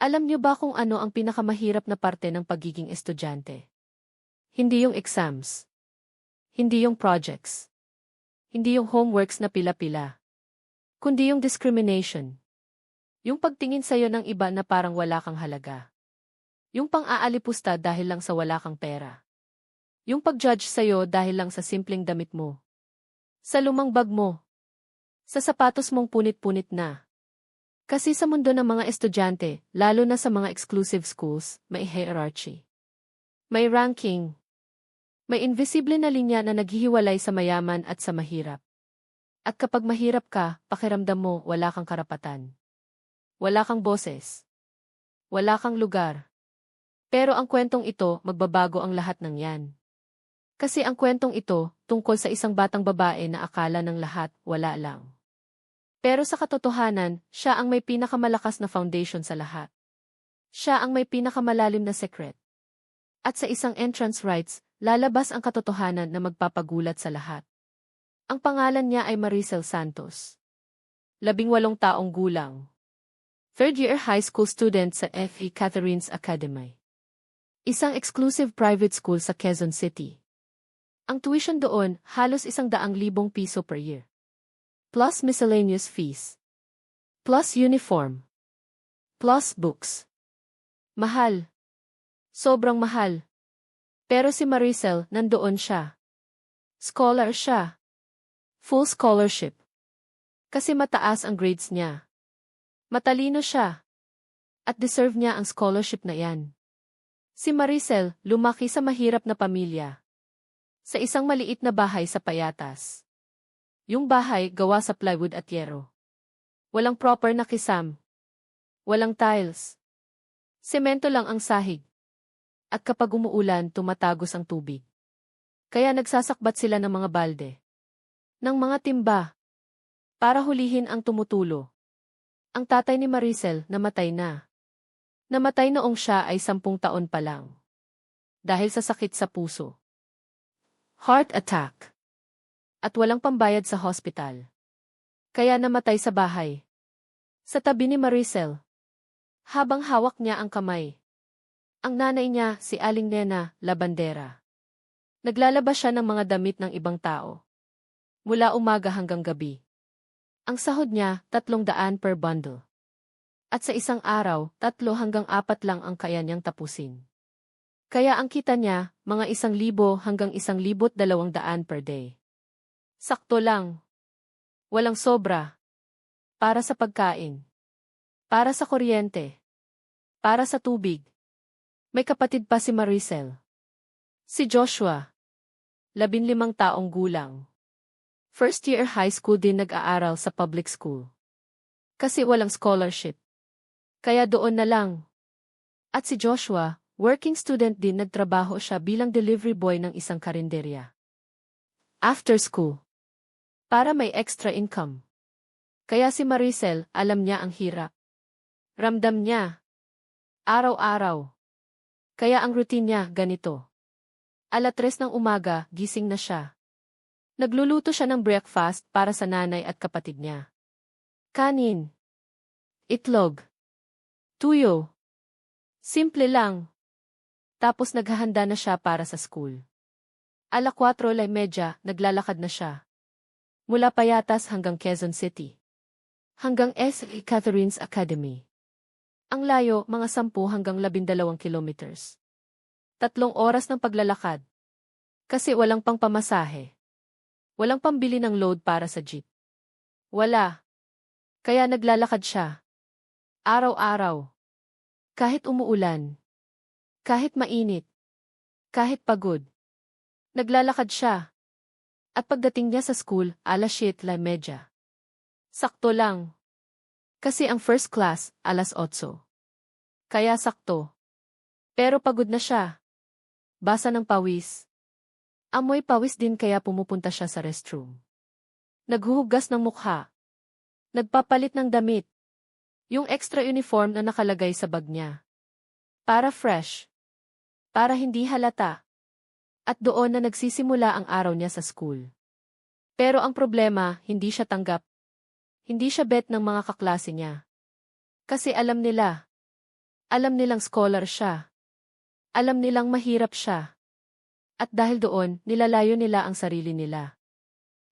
Alam niyo ba kung ano ang pinakamahirap na parte ng pagiging estudyante? Hindi yung exams. Hindi yung projects. Hindi yung homeworks na pila-pila. Kundi yung discrimination. Yung pagtingin sa'yo ng iba na parang wala kang halaga. Yung pang-aalipusta dahil lang sa wala kang pera. Yung pag-judge sa'yo dahil lang sa simpleng damit mo. Sa lumang bag mo. Sa sapatos mong punit-punit na. Kasi sa mundo ng mga estudyante, lalo na sa mga exclusive schools, may hierarchy. May ranking. May invisible na linya na naghihiwalay sa mayaman at sa mahirap. At kapag mahirap ka, pakiramdam mo wala kang karapatan. Wala kang boses. Wala kang lugar. Pero ang kwentong ito, magbabago ang lahat ng yan. Kasi ang kwentong ito, tungkol sa isang batang babae na akala ng lahat, wala lang. Pero sa katotohanan, siya ang may pinakamalakas na foundation sa lahat. Siya ang may pinakamalalim na secret. At sa isang entrance rights, lalabas ang katotohanan na magpapagulat sa lahat. Ang pangalan niya ay Maricel Santos. 18 taong gulang. Third-year high school student sa F.E. Catherine's Academy. Isang exclusive private school sa Quezon City. Ang tuition doon, halos 100,000 piso per year. Plus miscellaneous fees. Plus uniform. Plus books. Mahal. Sobrang mahal. Pero si Maricel, nandoon siya. Scholar siya. Full scholarship. Kasi mataas ang grades niya. Matalino siya. At deserve niya ang scholarship na yan. Si Maricel, lumaki sa mahirap na pamilya. Sa isang maliit na bahay sa Payatas. Yung bahay gawa sa plywood at yero. Walang proper na kisam. Walang tiles. Semento lang ang sahig. At kapag umuulan, tumatagos ang tubig. Kaya nagsasakbat sila ng mga balde. Ng mga timba. Para hulihin ang tumutulo. Ang tatay ni Maricel namatay na. Namatay noong siya ay 10 taon pa lang. Dahil sa sakit sa puso. Heart attack. At walang pambayad sa hospital. Kaya namatay sa bahay. Sa tabi ni Maricel. Habang hawak niya ang kamay. Ang nanay niya, si Aling Nena, labandera. Naglalabas siya ng mga damit ng ibang tao. Mula umaga hanggang gabi. Ang sahod niya, 300 per bundle. At sa isang araw, 3 hanggang 4 lang ang kaya niyang tapusin. Kaya ang kita niya, mga 1,000 hanggang 1,200 per day. Sakto lang. Walang sobra. Para sa pagkain. Para sa kuryente. Para sa tubig. May kapatid pa si Maricel. Si Joshua. 15 taong gulang. First year high school din nag-aaral sa public school. Kasi walang scholarship. Kaya doon na lang. At si Joshua, working student din, nagtrabaho siya bilang delivery boy ng isang karinderya. After school. Para may extra income. Kaya si Maricel, alam niya ang hirap. Ramdam niya. Araw-araw. Kaya ang routine niya, ganito. 3:00 ng umaga, gising na siya. Nagluluto siya ng breakfast para sa nanay at kapatid niya. Kanin. Itlog. Tuyo. Simple lang. Tapos naghahanda na siya para sa school. 4:30, naglalakad na siya. Mula Payatas hanggang Quezon City. Hanggang S.E. Catherine's Academy. Ang layo, mga 10 hanggang 12 kilometers. 3 oras ng paglalakad. Kasi walang pang pamasahe. Walang pambili ng load para sa jeep. Wala. Kaya naglalakad siya. Araw-araw. Kahit umuulan. Kahit mainit. Kahit pagod. Naglalakad siya. At pagdating niya sa school, 7:30. Sakto lang. Kasi ang first class, 8:00. Kaya sakto. Pero pagod na siya. Basa ng pawis. Amoy pawis din kaya pumupunta siya sa restroom. Naghuhugas ng mukha. Nagpapalit ng damit. Yung extra uniform na nakalagay sa bag niya. Para fresh. Para hindi halata. At doon na nagsisimula ang araw niya sa school. Pero ang problema, hindi siya tanggap. Hindi siya bet ng mga kaklase niya. Kasi alam nila. Alam nilang scholar siya. Alam nilang mahirap siya. At dahil doon, nilalayo nila ang sarili nila.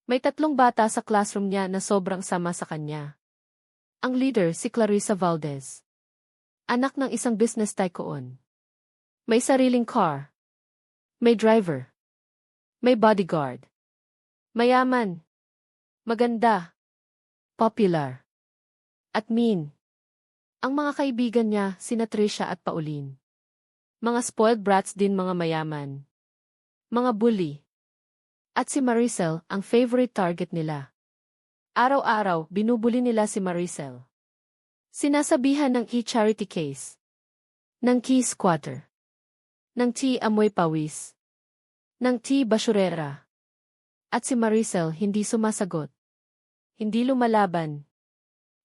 May 3 bata sa classroom niya na sobrang sama sa kanya. Ang leader si Clarissa Valdez. Anak ng isang business tycoon. May sariling car. May driver. May bodyguard. Mayaman. Maganda. Popular. At mean. Ang mga kaibigan niya, sina Trisha at Pauline. Mga spoiled brats din, mga mayaman. Mga bully. At si Maricel, ang favorite target nila. Araw-araw, binubuli nila si Maricel. Sinasabihan ng e-charity case. Ng key squatter. Ng amoy pawis. Ng basurera. At si Maricel hindi sumasagot. Hindi lumalaban.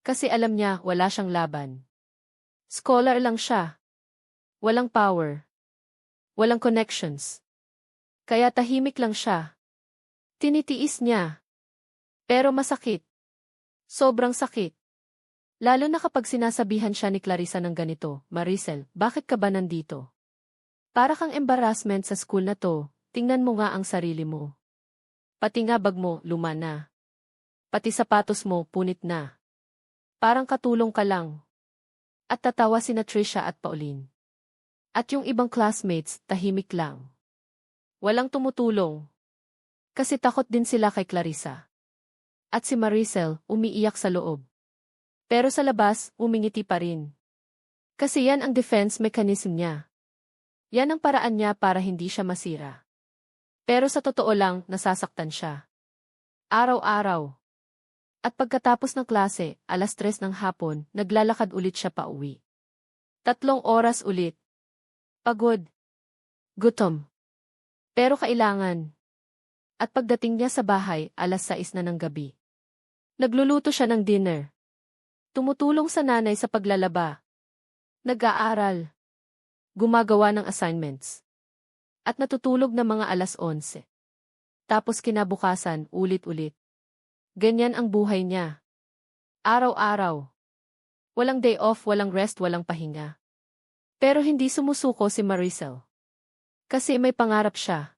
Kasi alam niya wala siyang laban. Scholar lang siya. Walang power. Walang connections. Kaya tahimik lang siya. Tinitiis niya. Pero masakit. Sobrang sakit. Lalo na kapag sinasabihan siya ni Clarissa ng ganito, Maricel, bakit ka ba nandito? Para kang embarrassment sa school na to, tingnan mo nga ang sarili mo. Pati nga bag mo, luma na. Pati sapatos mo, punit na. Parang katulong ka lang. At tatawa sina Trisha at Pauline. At yung ibang classmates, tahimik lang. Walang tumutulong. Kasi takot din sila kay Clarissa. At si Maricel, umiiyak sa loob. Pero sa labas, umingiti pa rin. Kasi yan ang defense mechanism niya. Yan ang paraan niya para hindi siya masira. Pero sa totoo lang, nasasaktan siya. Araw-araw. At pagkatapos ng klase, 3:00 ng hapon, naglalakad ulit siya pauwi. 3 oras ulit. Pagod. Gutom. Pero kailangan. At pagdating niya sa bahay, 6:00 na ng gabi. Nagluluto siya ng dinner. Tumutulong sa nanay sa paglalaba. Nag-aaral. Gumagawa ng assignments. At natutulog na mga 11:00. Tapos kinabukasan, ulit-ulit. Ganyan ang buhay niya. Araw-araw. Walang day off, walang rest, walang pahinga. Pero hindi sumusuko si Maricel. Kasi may pangarap siya.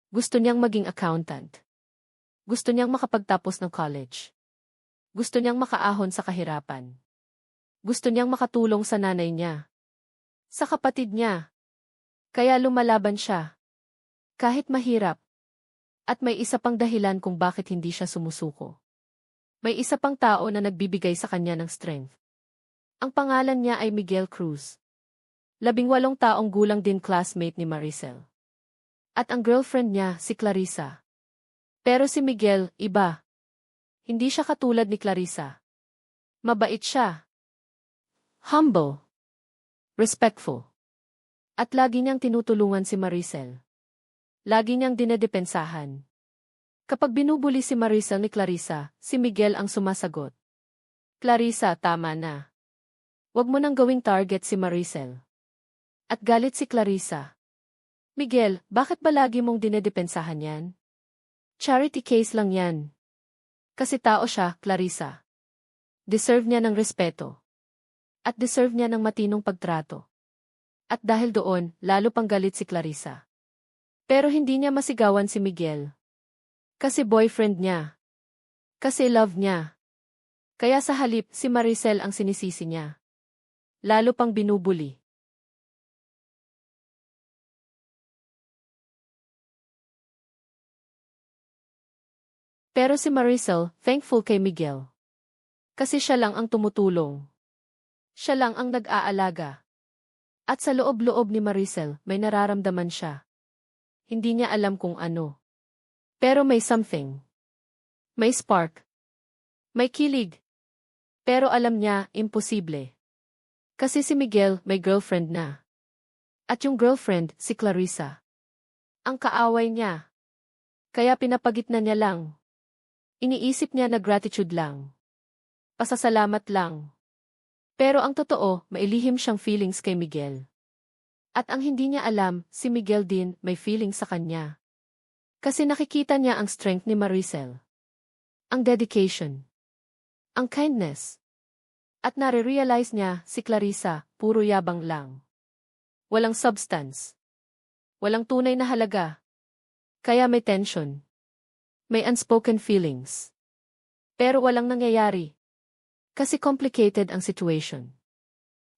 Gusto niyang maging accountant. Gusto niyang makapagtapos ng college. Gusto niyang makaahon sa kahirapan. Gusto niyang makatulong sa nanay niya. Sa kapatid niya. Kaya lumalaban siya. Kahit mahirap. At may isa pang dahilan kung bakit hindi siya sumusuko. May isa pang tao na nagbibigay sa kanya ng strength. Ang pangalan niya ay Miguel Cruz. 18 taong gulang din, classmate ni Maricel. At ang girlfriend niya, si Clarissa. Pero si Miguel, iba. Hindi siya katulad ni Clarissa. Mabait siya. Humble. Respectful. At lagi niyang tinutulungan si Maricel. Lagi niyang dinedepensahan. Kapag binubuli si Maricel ni Clarissa, si Miguel ang sumasagot. Clarissa, tama na. Huwag mo nang gawing target si Maricel. At galit si Clarissa. Miguel, bakit ba lagi mong dinedepensahan yan? Charity case lang yan. Kasi tao siya, Clarissa. Deserve niya ng respeto. At deserve niya ng matinong pagtrato. At dahil doon, lalo pang galit si Clarissa. Pero hindi niya masigawan si Miguel. Kasi boyfriend niya. Kasi love niya. Kaya sa halip, si Maricel ang sinisisi niya. Lalo pang binubuli. Pero si Maricel, thankful kay Miguel. Kasi siya lang ang tumutulong. Siya lang ang nag-aalaga. At sa loob-loob ni Maricel, may nararamdaman siya. Hindi niya alam kung ano. Pero may something. May spark. May kilig. Pero alam niya, imposible. Kasi si Miguel may girlfriend na. At yung girlfriend, si Clarissa. Ang kaaway niya. Kaya pinapagitna niya lang. Iniisip niya na gratitude lang. Pasasalamat lang. Pero ang totoo, mailihim siyang feelings kay Miguel. At ang hindi niya alam, si Miguel din may feelings sa kanya. Kasi nakikita niya ang strength ni Maricel. Ang dedication. Ang kindness. At nare-realize niya, si Clarissa, puro yabang lang. Walang substance. Walang tunay na halaga. Kaya may tension. May unspoken feelings. Pero walang nangyayari. Kasi complicated ang situation.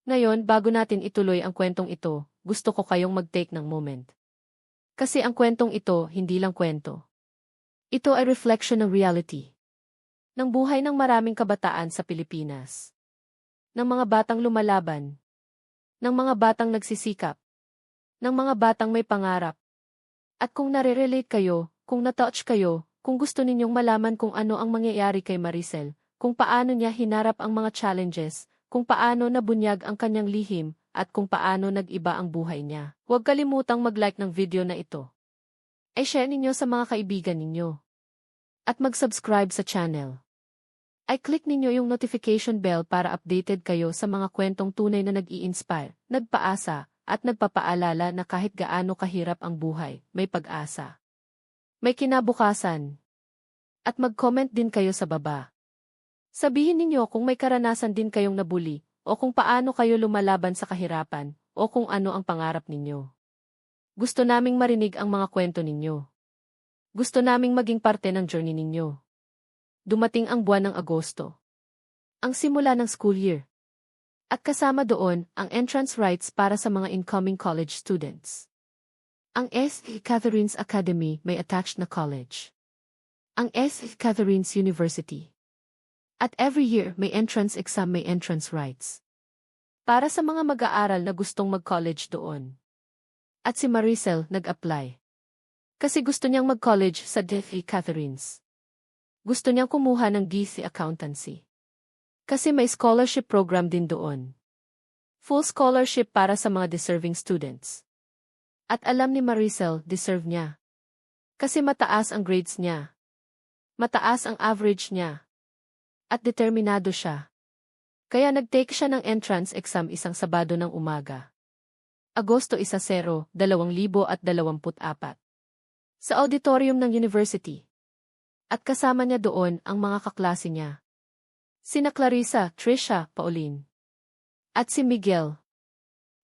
Ngayon, bago natin ituloy ang kwentong ito, gusto ko kayong mag-take ng moment. Kasi ang kwentong ito, hindi lang kwento. Ito ay reflection ng reality. Ng buhay ng maraming kabataan sa Pilipinas. Ng mga batang lumalaban. Ng mga batang nagsisikap. Ng mga batang may pangarap. At kung nare-relate kayo, kung na-touch kayo, kung gusto ninyong malaman kung ano ang mangyayari kay Maricel, kung paano niya hinarap ang mga challenges, kung paano nabunyag ang kanyang lihim, at kung paano nag-iba ang buhay niya, huwag kalimutang mag-like ng video na ito. I-share ninyo sa mga kaibigan ninyo. At mag-subscribe sa channel. I-click ninyo yung notification bell para updated kayo sa mga kwentong tunay na nag-i-inspire, nagpaasa, at nagpapaalala na kahit gaano kahirap ang buhay, may pag-asa. May kinabukasan. At mag-comment din kayo sa baba. Sabihin ninyo kung may karanasan din kayong nabuli, o kung paano kayo lumalaban sa kahirapan, o kung ano ang pangarap ninyo. Gusto naming marinig ang mga kwento ninyo. Gusto naming maging parte ng journey ninyo. Dumating ang buwan ng Agosto. Ang simula ng school year. At kasama doon ang entrance rights para sa mga incoming college students. Ang St. Catherine's Academy may attached na college. Ang St. Catherine's University. At every year may entrance exam, may entrance rights. Para sa mga mag-aaral na gustong mag-college doon. At si Maricel nag-apply. Kasi gusto niyang mag-college sa St. Catherine's. Gusto niyang kumuha ng GC Accountancy. Kasi may scholarship program din doon. Full scholarship para sa mga deserving students. At alam ni Maricel, deserve niya. Kasi mataas ang grades niya. Mataas ang average niya. At determinado siya. Kaya nag-take siya ng entrance exam isang Sabado ng umaga. Agosto 10, 2024. Sa auditorium ng university. At kasama niya doon ang mga kaklase niya. Sina Clarissa, Trisha, Pauline. At si Miguel.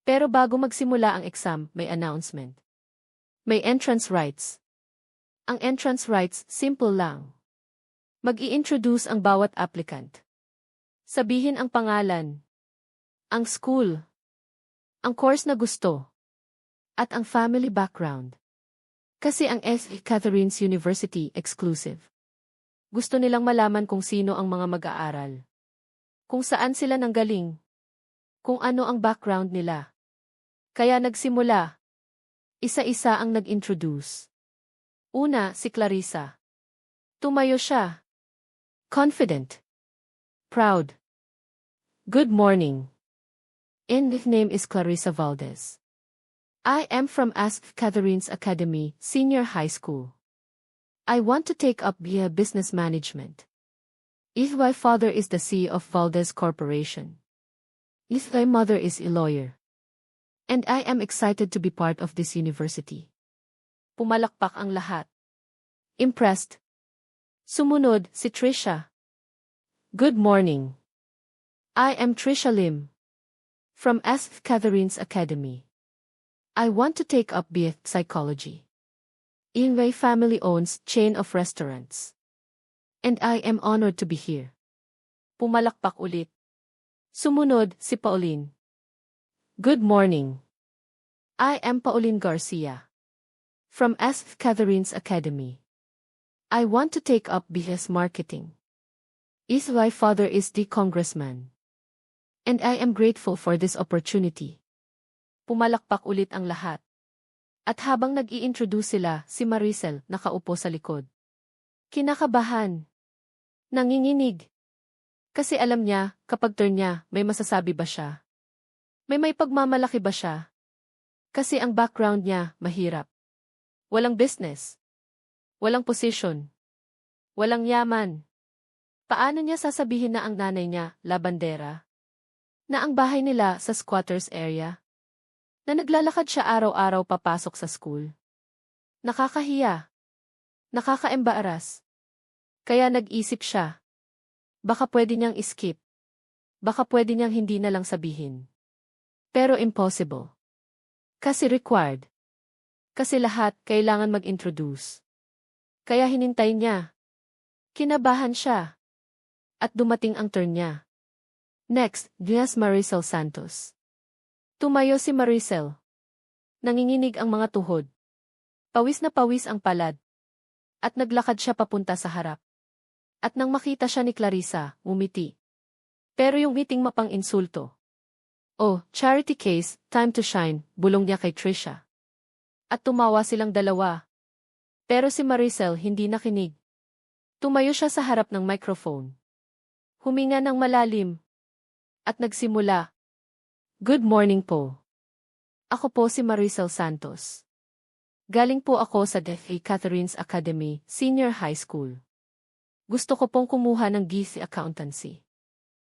Pero bago magsimula ang exam, may announcement. May entrance rights. Ang entrance rights, simple lang. Mag-i-introduce ang bawat applicant. Sabihin ang pangalan. Ang school. Ang course na gusto. At ang family background. Kasi ang St. Catherine's University exclusive. Gusto nilang malaman kung sino ang mga mag-aaral. Kung saan sila nanggaling. Kung ano ang background nila. Kaya nagsimula. Isa-isa ang nag-introduce. Una, si Clarissa. Tumayo siya. Confident. Proud. Good morning. And my name is Clarissa Valdez. I am from St. Catherine's Academy, Senior High School. I want to take up BA Business Management. If my father is the CEO of Valdez Corporation. If my mother is a lawyer. And I am excited to be part of this university. Pumalakpak ang lahat. Impressed. Sumunod, si Trisha. Good morning. I am Trisha Lim. From St. Catherine's Academy. I want to take up BA Psychology. My family owns chain of restaurants. And I am honored to be here. Pumalakpak ulit. Sumunod, si Pauline. Good morning. I am Pauline Garcia. From St. Catherine's Academy. I want to take up BS Marketing. My father is the congressman. And I am grateful for this opportunity. Pumalakpak ulit ang lahat. At habang nag-i-introduce sila, si Maricel nakaupo sa likod. Kinakabahan. Nanginginig. Kasi alam niya, kapag turn niya, may masasabi ba siya? May pagmamalaki ba siya? Kasi ang background niya, mahirap. Walang business. Walang position. Walang yaman. Paano niya sasabihin na ang nanay niya, labandera? Na ang bahay nila sa squatters area? Na naglalakad siya araw-araw papasok sa school. Nakakahiya. Nakakaembaras. Kaya nag-isip siya. Baka pwede niyang skip. Baka pwede niyang hindi na lang sabihin. Pero impossible. Kasi required. Kasi lahat kailangan mag-introduce. Kaya hinintay niya. Kinabahan siya. At dumating ang turn niya. Next, Diaz Maricel Santos. Tumayo si Maricel. Nanginginig ang mga tuhod. Pawis na pawis ang palad. At naglakad siya papunta sa harap. At nang makita siya ni Clarissa, umiti. Pero yung ngiting mapang-insulto. Oh, charity case, time to shine, bulong niya kay Trisha. At tumawa silang dalawa. Pero si Maricel hindi nakinig. Tumayo siya sa harap ng microphone. Huminga ng malalim. At nagsimula. Good morning po. Ako po si Maricel Santos. Galing po ako sa St. Catherine's Academy, Senior High School. Gusto ko pong kumuha ng GC Accountancy.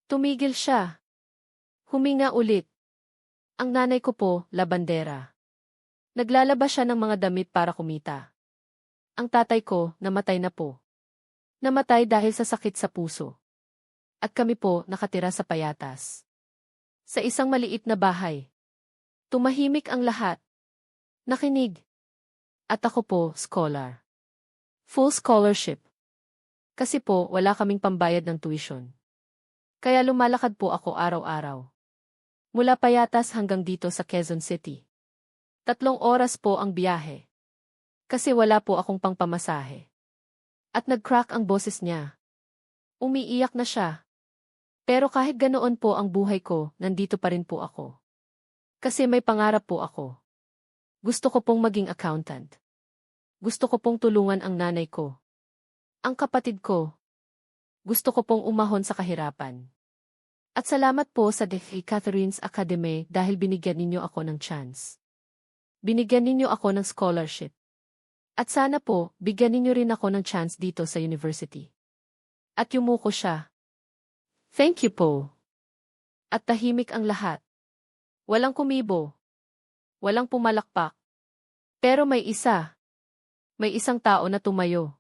Tumigil siya. Huminga ulit. Ang nanay ko po, labandera. Naglalaba siya ng mga damit para kumita. Ang tatay ko, namatay na po. Namatay dahil sa sakit sa puso. At kami po nakatira sa Payatas. Sa isang maliit na bahay. Tumahimik ang lahat. Nakinig. At ako po, scholar. Full scholarship. Kasi po, wala kaming pambayad ng tuition. Kaya lumalakad po ako araw-araw. Mula Payatas hanggang dito sa Quezon City. 3 oras po ang biyahe. Kasi wala po akong pangpamasahe. At nag-crack ang boses niya. Umiiyak na siya. Pero kahit ganoon po ang buhay ko, nandito pa rin po ako. Kasi may pangarap po ako. Gusto ko pong maging accountant. Gusto ko pong tulungan ang nanay ko. Ang kapatid ko. Gusto ko pong umahon sa kahirapan. At salamat po sa St. Catherine's Academy dahil binigyan ninyo ako ng chance. Binigyan ninyo ako ng scholarship. At sana po, bigyan ninyo rin ako ng chance dito sa university. At yumuko siya. Thank you po. At tahimik ang lahat. Walang kumibo. Walang pumalakpak. Pero may isa. May isang tao na tumayo.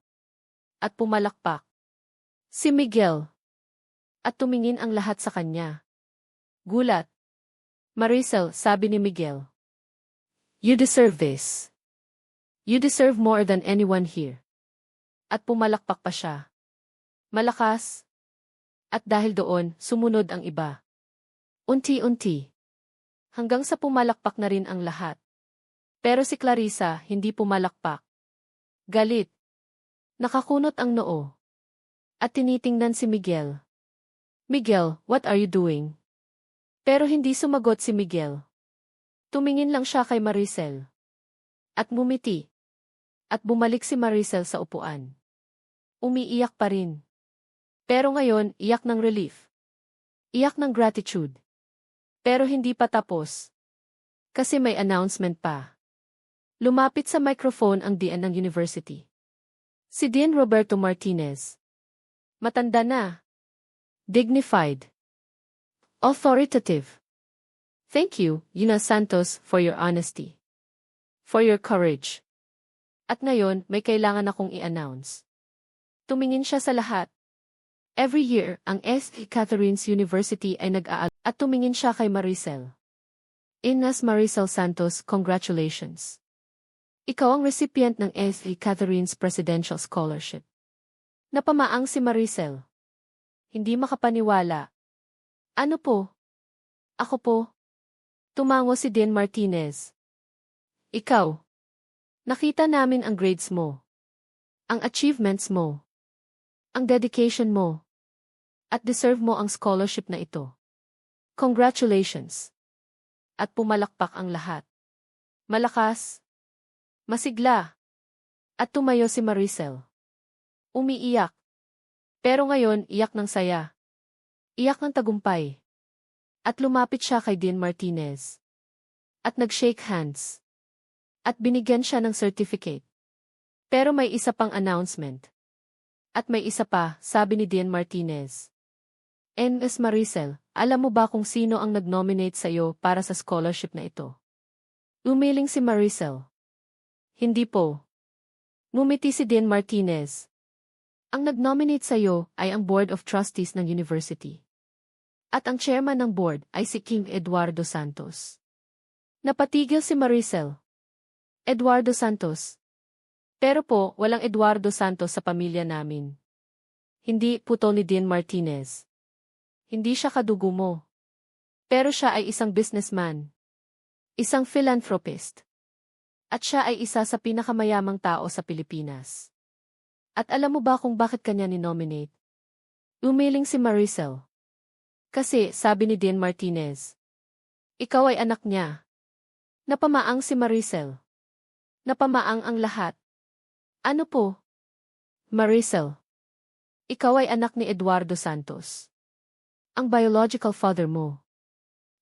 At pumalakpak. Si Miguel. At tumingin ang lahat sa kanya. Gulat. Maricel, sabi ni Miguel. You deserve this. You deserve more than anyone here. At pumalakpak pa siya. Malakas. At dahil doon, sumunod ang iba. Unti-unti. Hanggang sa pumalakpak na rin ang lahat. Pero si Clarissa, hindi pumalakpak. Galit. Nakakunot ang noo. At tinitingnan si Miguel. Miguel, what are you doing? Pero hindi sumagot si Miguel. Tumingin lang siya kay Maricel. At ngumiti. At bumalik si Maricel sa upuan. Umiiyak pa rin. Pero ngayon, iyak ng relief. Iyak ng gratitude. Pero hindi pa tapos. Kasi may announcement pa. Lumapit sa microphone ang Dean ng university. Si Dean Roberto Martinez. Matanda na. Dignified. Authoritative. Thank you, Yuna Santos, for your honesty. For your courage. At ngayon, may kailangan akong i-announce. Tumingin siya sa lahat. Every year, ang St. Catherine's University ay nag-aaral at tumingin siya kay Maricel. Ines Maricel Santos, congratulations. Ikaw ang recipient ng St. Catherine's Presidential Scholarship. Napamaang si Maricel. Hindi makapaniwala. Ano po? Ako po? Tumango si Dean Martinez. Ikaw. Nakita namin ang grades mo. Ang achievements mo. Ang dedication mo. At deserve mo ang scholarship na ito. Congratulations. At pumalakpak ang lahat. Malakas. Masigla. At tumayo si Maricel. Umiiyak. Pero ngayon, iyak ng saya. Iyak ng tagumpay. At lumapit siya kay Dean Martinez. At nag-shake hands. At binigyan siya ng certificate. Pero may isa pang announcement. At may isa pa, sabi ni Dean Martinez. Ines Maricel, alam mo ba kung sino ang nag-nominate sa iyo para sa scholarship na ito? Umiling si Maricel. Hindi po. Ngumiti si Dean Martinez. Ang nag-nominate sa iyo ay ang Board of Trustees ng University. At ang chairman ng board ay si King Eduardo Santos. Napatigil si Maricel. Eduardo Santos. Pero po, walang Eduardo Santos sa pamilya namin. Hindi, putol ni Dean Martinez. Hindi siya kadugo mo. Pero siya ay isang businessman. Isang philanthropist. At siya ay isa sa pinakamayamang tao sa Pilipinas. At alam mo ba kung bakit kanya ni-nominate? Umiling si Maricel. Kasi, sabi ni Dean Martinez, ikaw ay anak niya. Napamaang si Maricel. Napamaang ang lahat. Ano po? Maricel. Ikaw ay anak ni Eduardo Santos. Ang biological father mo.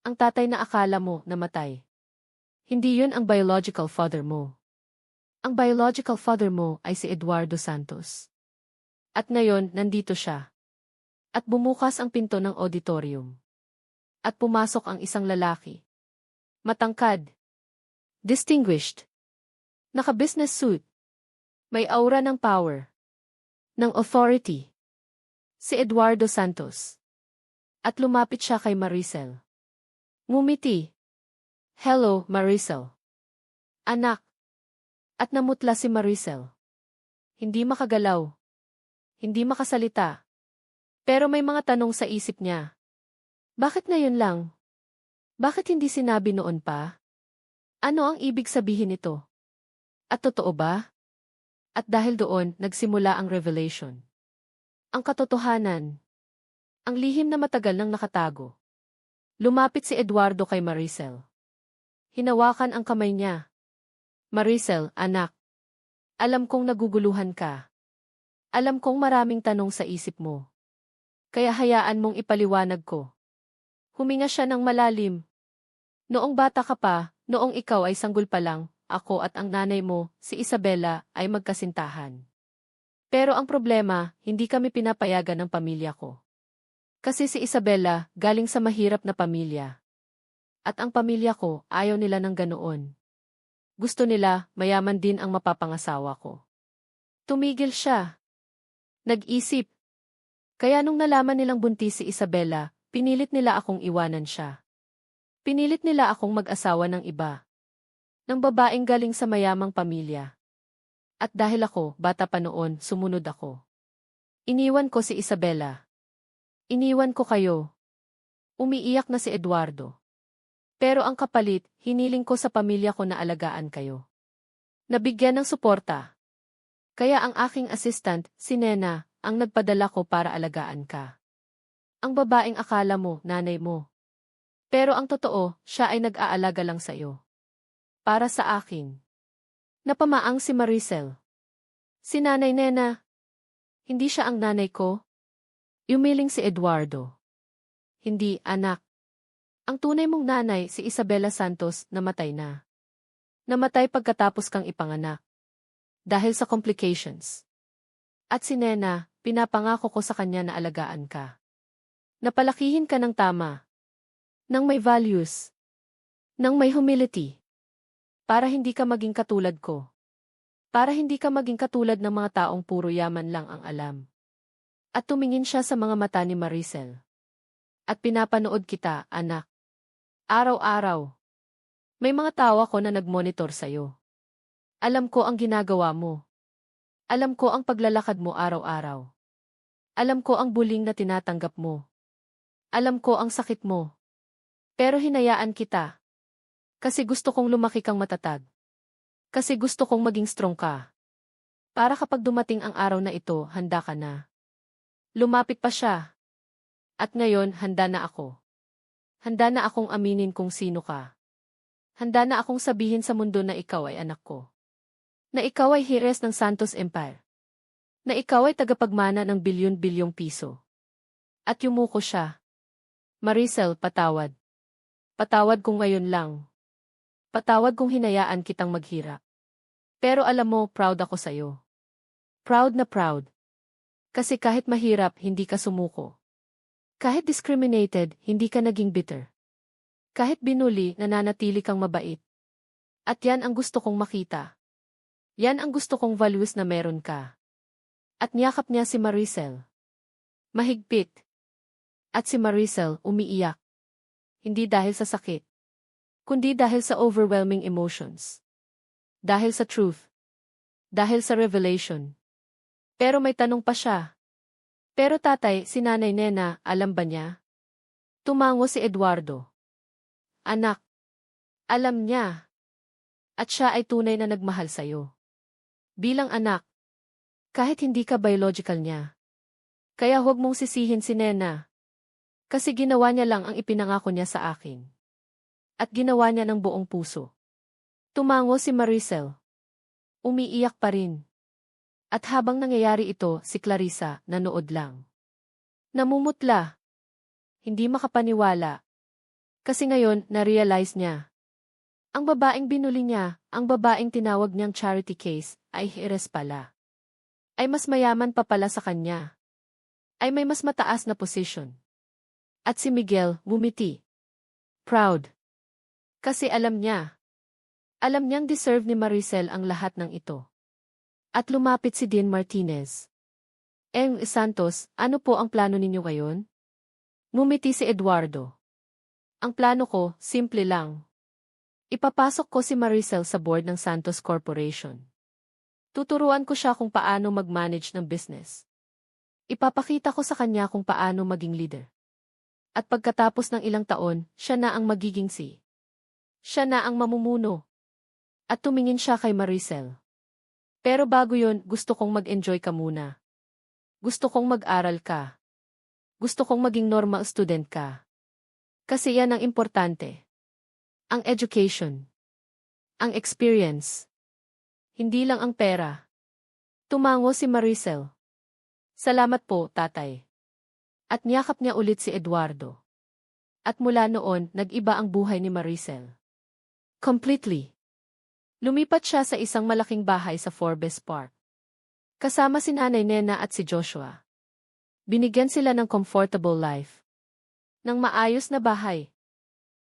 Ang tatay na akala mo namatay. Hindi yun ang biological father mo. Ang biological father mo ay si Eduardo Santos. At ngayon, nandito siya. At bumukas ang pinto ng auditorium. At pumasok ang isang lalaki. Matangkad. Distinguished. Naka-business suit. May aura ng power. Ng authority. Si Eduardo Santos. At lumapit siya kay Maricel. Ngumiti. Hello, Maricel. Anak. At namutla si Maricel. Hindi makagalaw. Hindi makasalita. Pero may mga tanong sa isip niya. Bakit ngayon lang? Bakit hindi sinabi noon pa? Ano ang ibig sabihin nito? At totoo ba? At dahil doon, nagsimula ang revelation. Ang katotohanan. Ang lihim na matagal nang nakatago. Lumapit si Eduardo kay Maricel. Hinawakan ang kamay niya. Maricel, anak. Alam kong naguguluhan ka. Alam kong maraming tanong sa isip mo. Kaya hayaan mong ipaliwanag ko. Huminga siya ng malalim. Noong bata ka pa, noong ikaw ay sanggol pa lang, ako at ang nanay mo, si Isabela, ay magkasintahan. Pero ang problema, hindi kami pinapayagan ng pamilya ko. Kasi si Isabela, galing sa mahirap na pamilya. At ang pamilya ko, ayaw nila ng ganoon. Gusto nila, mayaman din ang mapapangasawa ko. Tumigil siya. Nag-isip. Kaya nung nalaman nilang buntis si Isabela, pinilit nila akong iwanan siya. Pinilit nila akong mag-asawa ng iba. Ng babaeng galing sa mayamang pamilya. At dahil ako, bata pa noon, sumunod ako. Iniwan ko si Isabela. Iniwan ko kayo. Umiiyak na si Eduardo. Pero ang kapalit, hiniling ko sa pamilya ko na alagaan kayo. Nabigyan ng suporta. Kaya ang aking assistant, si Nena, ang nagpadala ko para alagaan ka. Ang babaeng akala mo, nanay mo. Pero ang totoo, siya ay nag-aalaga lang sa iyo. Para sa akin. Napamaang si Maricel. Si Nanay Nena. Hindi siya ang nanay ko? Umiling si Eduardo. Hindi, anak. Ang tunay mong nanay, si Isabela Santos, namatay na. Namatay pagkatapos kang ipanganak. Dahil sa complications. At si Nena, pinapangako ko sa kanya na alagaan ka. Napalakihin ka ng tama. Nang may values. Nang may humility. Para hindi ka maging katulad ko. Para hindi ka maging katulad ng mga taong puro yaman lang ang alam. At tumingin siya sa mga mata ni Maricel. At pinapanood kita, anak. Araw-araw. May mga tao ako na nagmonitor sa'yo. Alam ko ang ginagawa mo. Alam ko ang paglalakad mo araw-araw. Alam ko ang bullying na tinatanggap mo. Alam ko ang sakit mo. Pero hinayaan kita. Kasi gusto kong lumaki kang matatag. Kasi gusto kong maging strong ka. Para kapag dumating ang araw na ito, handa ka na. Lumapit pa siya. At ngayon, handa na ako. Handa na akong aminin kung sino ka. Handa na akong sabihin sa mundo na ikaw ay anak ko. Na ikaw ay hires ng Santos Empire. Na ikaw ay tagapagmana ng bilyon-bilyong piso. At yumuko siya. Maricel, patawad. Patawad kung ngayon lang. Patawad kung hinayaan kitang maghirap. Pero alam mo, proud ako sa'yo. Proud na proud. Kasi kahit mahirap, hindi ka sumuko. Kahit discriminated, hindi ka naging bitter. Kahit binuli, nananatili kang mabait. At yan ang gusto kong makita. Yan ang gusto kong values na meron ka. At niyakap niya si Maricel. Mahigpit. At si Maricel umiiyak. Hindi dahil sa sakit, kundi dahil sa overwhelming emotions. Dahil sa truth. Dahil sa revelation. Pero may tanong pa siya. Pero tatay, si Nanay Nena, alam ba niya? Tumango si Eduardo. Anak, alam niya. At siya ay tunay na nagmahal sa'yo. Bilang anak, kahit hindi ka biological niya. Kaya huwag mong sisihin si Nena. Kasi ginawa niya lang ang ipinangako niya sa akin. At ginawa niya ng buong puso. Tumango si Maricel. Umiiyak pa rin. At habang nangyayari ito, si Clarissa, nanood lang. Namumutla. Hindi makapaniwala. Kasi ngayon, na-realize niya. Ang babaeng binuli niya, ang babaeng tinawag niyang charity case, ay Heres pala. Ay mas mayaman pa pala sa kanya. Ay may mas mataas na position. At si Miguel, bumiti. Proud. Kasi alam niya. Alam niyang deserve ni Maricel ang lahat ng ito. At lumapit si Dean Martinez. Santos, ano po ang plano ninyo ngayon? Ngumiti si Eduardo. Ang plano ko, simple lang. Ipapasok ko si Maricel sa board ng Santos Corporation. Tuturuan ko siya kung paano mag-manage ng business. Ipapakita ko sa kanya kung paano maging leader. At pagkatapos ng ilang taon, siya na ang magiging Siya na ang mamumuno. At tumingin siya kay Maricel. Pero bago yun, gusto kong mag-enjoy ka muna. Gusto kong mag-aral ka. Gusto kong maging normal student ka. Kasi yan ang importante. Ang education. Ang experience. Hindi lang ang pera. Tumango si Maricel. Salamat po, tatay. At niyakap niya ulit si Eduardo. At mula noon, nag-iba ang buhay ni Maricel. Completely. Lumipat siya sa isang malaking bahay sa Forbes Park. Kasama si Nanay Nena at si Joshua. Binigyan sila ng comfortable life. Ng maayos na bahay.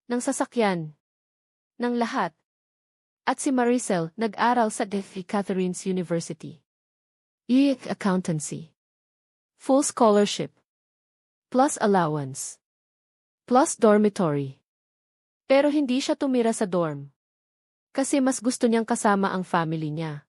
Ng sasakyan. Ng lahat. At si Maricel nag-aral sa St. Catherine's University. Accountancy. Full scholarship. Plus allowance. Plus dormitory. Pero hindi siya tumira sa dorm. Kasi mas gusto niyang kasama ang family niya.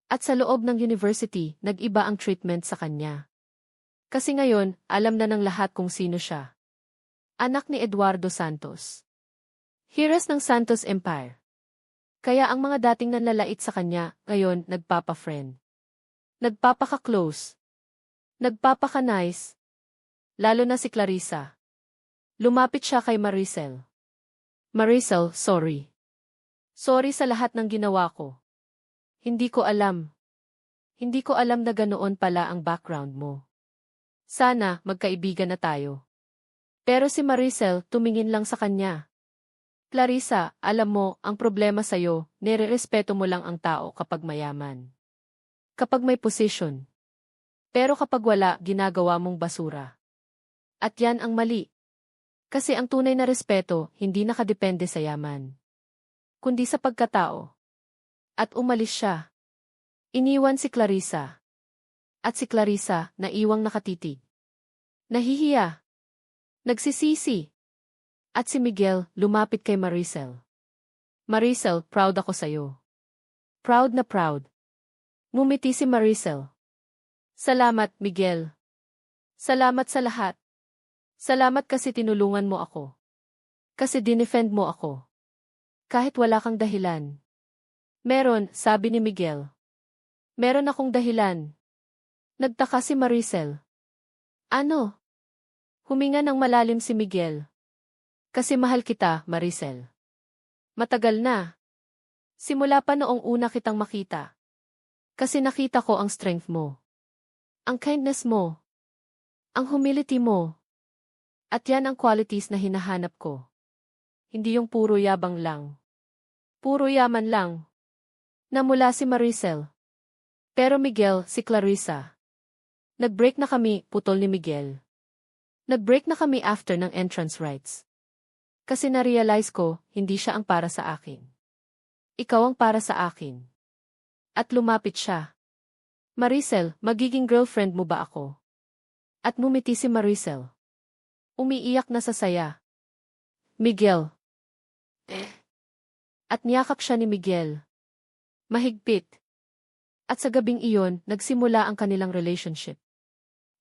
At sa loob ng university, nag-iba ang treatment sa kanya. Kasi ngayon, alam na ng lahat kung sino siya. Anak ni Eduardo Santos. Heiress ng Santos Empire. Kaya ang mga dating nanlalait sa kanya, ngayon, nagpapa-friend. Nagpapaka-close. Nagpapaka-nice. Lalo na si Clarissa. Lumapit siya kay Maricel. Maricel, sorry. Sorry sa lahat ng ginawa ko. Hindi ko alam. Hindi ko alam na ganoon pala ang background mo. Sana, magkaibigan na tayo. Pero si Maricel, tumingin lang sa kanya. Clarissa, alam mo, ang problema sa'yo, nire-respeto mo lang ang tao kapag mayaman. Kapag may position. Pero kapag wala, ginagawa mong basura. At yan ang mali. Kasi ang tunay na respeto, hindi nakadepende sa yaman. Kundi sa pagkatao. At umalis siya. Iniwan si Clarissa. At si Clarissa, naiwang nakatitig. Nahihiya. Nagsisisi. At si Miguel, lumapit kay Maricel. Maricel, proud ako sa'yo. Proud na proud. Ngumiti si Maricel. Salamat, Miguel. Salamat sa lahat. Salamat kasi tinulungan mo ako. Kasi dinefend mo ako. Kahit wala kang dahilan. Meron, sabi ni Miguel. Meron akong dahilan. Nagtaka si Maricel. Ano? Huminga ng malalim si Miguel. Kasi mahal kita, Maricel. Matagal na. Simula pa noong una kitang makita. Kasi nakita ko ang strength mo. Ang kindness mo. Ang humility mo. At yan ang qualities na hinahanap ko. Hindi yung puro yabang lang. Puro yaman lang. Namula si Maricel. Pero Miguel, si Clarissa. Nag-break na kami, putol ni Miguel. Nag-break na kami after ng entrance rights. Kasi na-realize ko, hindi siya ang para sa akin. Ikaw ang para sa akin. At lumapit siya. Maricel, magiging girlfriend mo ba ako? At mumiti si Maricel. Umiiyak na sa saya. Miguel. At niyakap siya ni Miguel. Mahigpit. At sa gabing iyon, nagsimula ang kanilang relationship.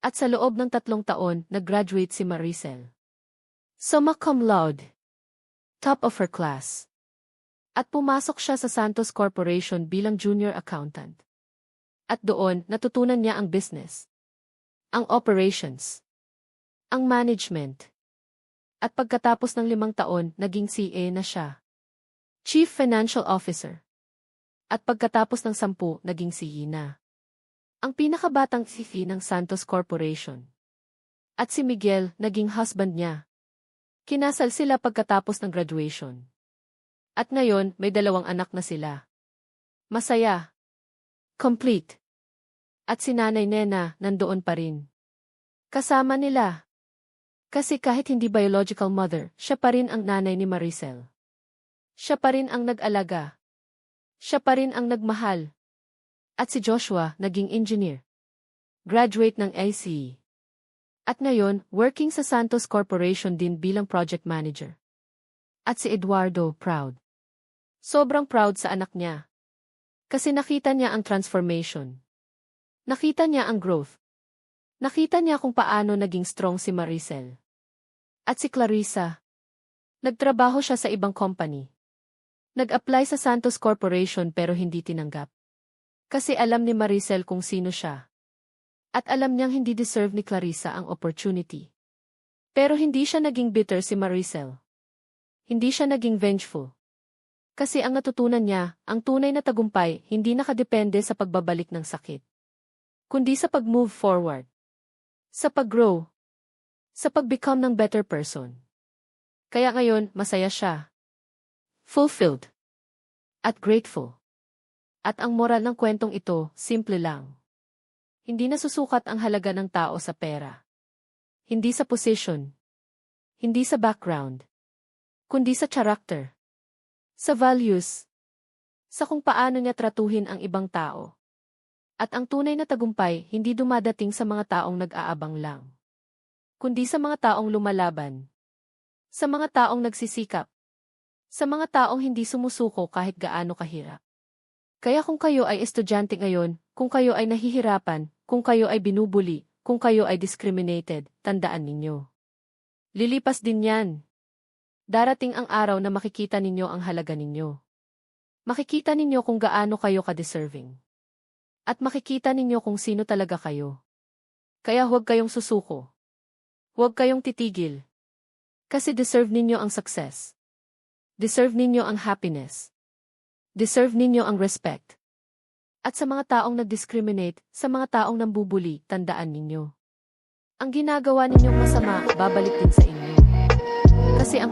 At sa loob ng 3 taon, nag-graduate si Maricel. Summa cum laude. Top of her class. At pumasok siya sa Santos Corporation bilang junior accountant. At doon, natutunan niya ang business. Ang operations. Ang management. At pagkatapos ng 5 taon, naging CA na siya. Chief Financial Officer. At pagkatapos ng 10, naging CEO na. Ang pinakabatang CEO ng Santos Corporation. At si Miguel, naging husband niya. Kinasal sila pagkatapos ng graduation. At ngayon, may 2 anak na sila. Masaya. Complete. At si Nanay Nena, nandoon pa rin. Kasama nila. Kasi kahit hindi biological mother, siya pa rin ang nanay ni Maricel. Siya pa rin ang nag-alaga. Siya pa rin ang nagmahal. At si Joshua, naging engineer. Graduate ng ICE. At ngayon, working sa Santos Corporation din bilang project manager. At si Eduardo, proud. Sobrang proud sa anak niya. Kasi nakita niya ang transformation. Nakita niya ang growth. Nakita niya kung paano naging strong si Maricel. At si Clarissa. Nagtrabaho siya sa ibang company. Nag-apply sa Santos Corporation pero hindi tinanggap. Kasi alam ni Maricel kung sino siya. At alam niyang hindi deserve ni Clarissa ang opportunity. Pero hindi siya naging bitter si Maricel. Hindi siya naging vengeful. Kasi ang natutunan niya, ang tunay na tagumpay, hindi nakadepende sa pagbabalik ng sakit. Kundi sa pag-move forward. Sa pag-grow. Sa pag-become ng better person. Kaya ngayon, masaya siya. Fulfilled. At grateful. At ang moral ng kwentong ito, simple lang. Hindi nasusukat ang halaga ng tao sa pera. Hindi sa position. Hindi sa background. Kundi sa character. Sa values. Sa kung paano niya tratuhin ang ibang tao. At ang tunay na tagumpay, hindi dumadating sa mga taong nag-aabang lang. Kundi sa mga taong lumalaban. Sa mga taong nagsisikap. Sa mga taong hindi sumusuko kahit gaano kahirap. Kaya kung kayo ay estudyante ngayon, kung kayo ay nahihirapan, kung kayo ay binubuli, kung kayo ay discriminated, tandaan ninyo. Lilipas din yan. Darating ang araw na makikita ninyo ang halaga ninyo. Makikita ninyo kung gaano kayo ka-deserving. At makikita ninyo kung sino talaga kayo. Kaya huwag kayong susuko. Huwag kayong titigil. Kasi deserve ninyo ang success. Deserve ninyo ang happiness. Deserve ninyo ang respect. At sa mga taong nag-discriminate, sa mga taong nambubuli, tandaan ninyo. Ang ginagawa ninyong masama, babalik din sa inyo. Kasi ang